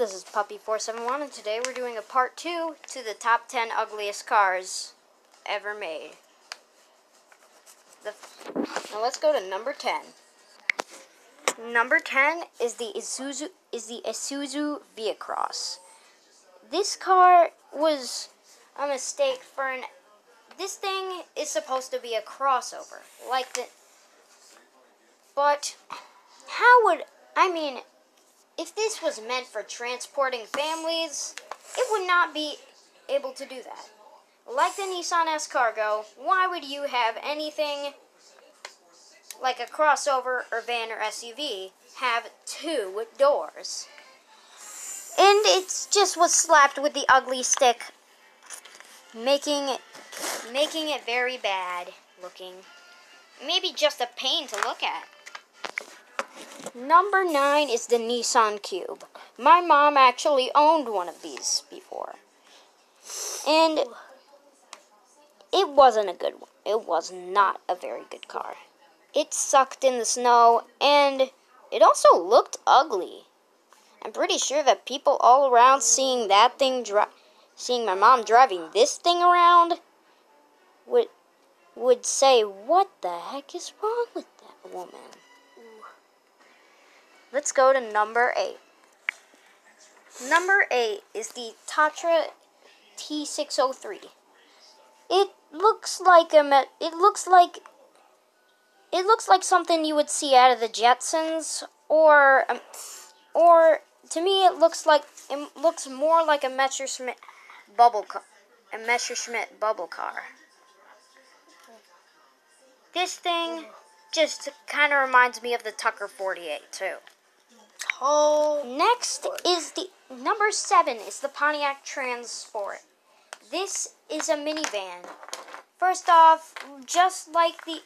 this is Puppy471, and today we're doing a part 2 to the top 10 ugliest cars ever made. Now let's go to number 10. Number 10 is the Isuzu Via-Cross. This car was a mistake for this thing is supposed to be a crossover, but if this was meant for transporting families, it would not be able to do that. Like the Nissan S-Cargo, why would you have anything like a crossover or van or SUV have 2 doors? And it just was slapped with the ugly stick, making it very bad looking. Maybe just a pain to look at. Number 9 is the Nissan Cube. My mom actually owned one of these before. And it wasn't a good one. It was not a very good car. It sucked in the snow, and it also looked ugly. I'm pretty sure that people all around seeing my mom driving this thing around would say, "What the heck is wrong with that woman?" Let's go to number 8. Number 8 is the Tatra T603. It looks like something you would see out of the Jetsons, or to me it looks more like a Messerschmitt bubble car. This thing just kind of reminds me of the Tucker 48 too. Next is the number 7 is the Pontiac Transport. This is a minivan. First off, just like the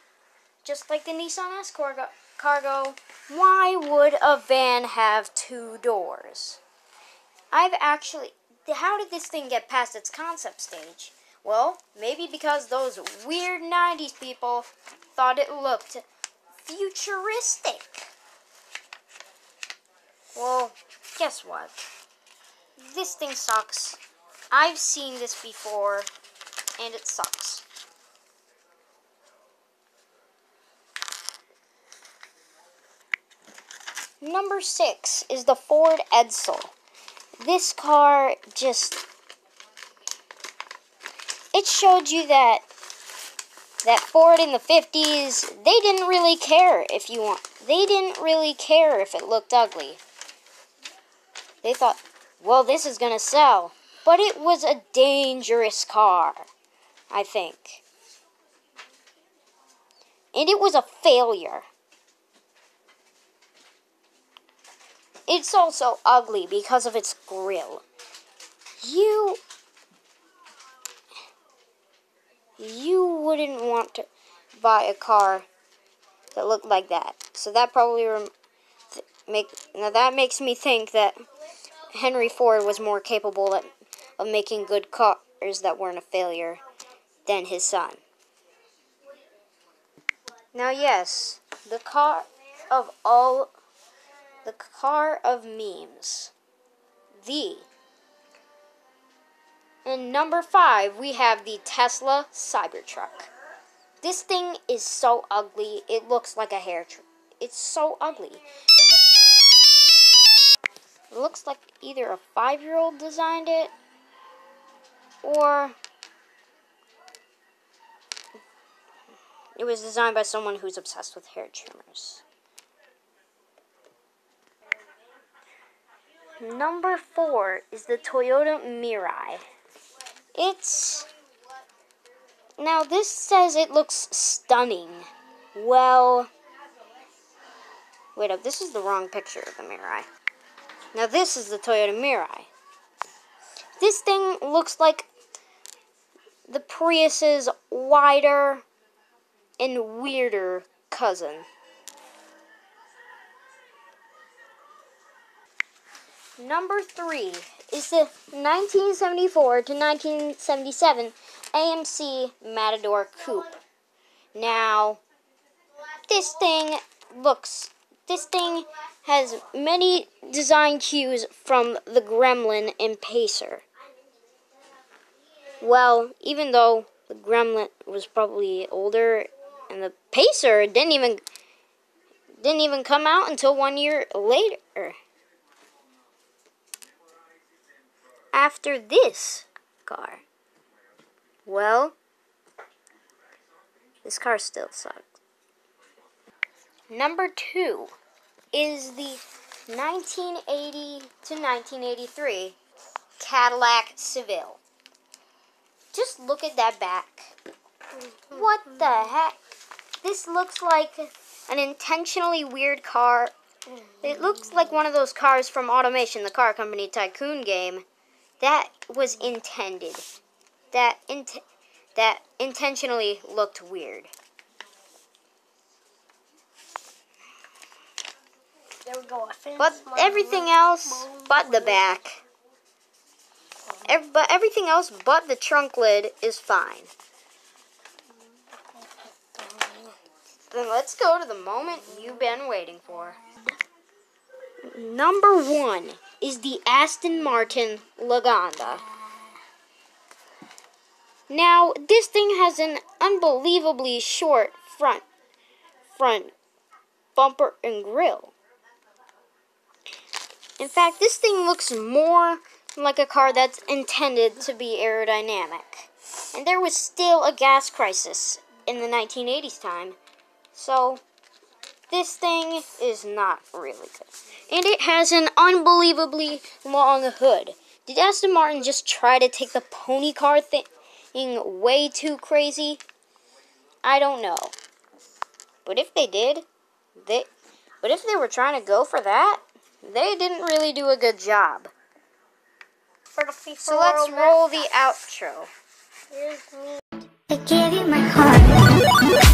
Nissan S-Cargo, why would a van have 2 doors? How did this thing get past its concept stage? Well, maybe because those weird 90s people thought it looked futuristic. Well, guess what? This thing sucks. I've seen this before, and it sucks. Number 6 is the Ford Edsel. This car it showed you that Ford in the 50s, they didn't really care if it looked ugly. They thought, well, this is going to sell. But it was a dangerous car, I think. And it was a failure. It's also ugly because of its grille. You wouldn't want to buy a car that looked like that. So that probably that makes me think that Henry Ford was more capable of making good cars that weren't a failure than his son. Now, yes, the car of memes. And number 5, we have the Tesla Cybertruck. This thing is so ugly, it looks like a hair tree. It's so ugly. It looks like either a 5-year-old designed it, or it was designed by someone who's obsessed with hair trimmers. Number 4 is the Toyota Mirai. Now this says it looks stunning. Well, wait up, this is the wrong picture of the Mirai. Now this is the Toyota Mirai. This thing looks like the Prius's wider and weirder cousin. Number 3 is the 1974 to 1977 AMC Matador Coupe. Now, this thing looks This thing has many design cues from the Gremlin and Pacer. Well, even though the Gremlin was probably older and the Pacer didn't even come out until 1 year later. After this car. Well, this car still sucks. Number 2 is the 1980 to 1983 Cadillac Seville. Just look at that back. What the heck? This looks like an intentionally weird car. It looks like one of those cars from Automation, the car company tycoon game. That was intended. That intentionally looked weird. There we go. But everything else but the back. But everything else but the trunk lid is fine. Then let's go to the moment you've been waiting for. Number 1 is the Aston Martin Lagonda. Now, this thing has an unbelievably short front bumper and grille. In fact, this thing looks more like a car that's intended to be aerodynamic. And there was still a gas crisis in the 1980s time. So, this thing is not really good. And it has an unbelievably long hood. Did Aston Martin just try to take the pony car thing way too crazy? I don't know. But if they did, but if they were trying to go for that, they didn't really do a good job. So let's roll the outro. I gave you my heart.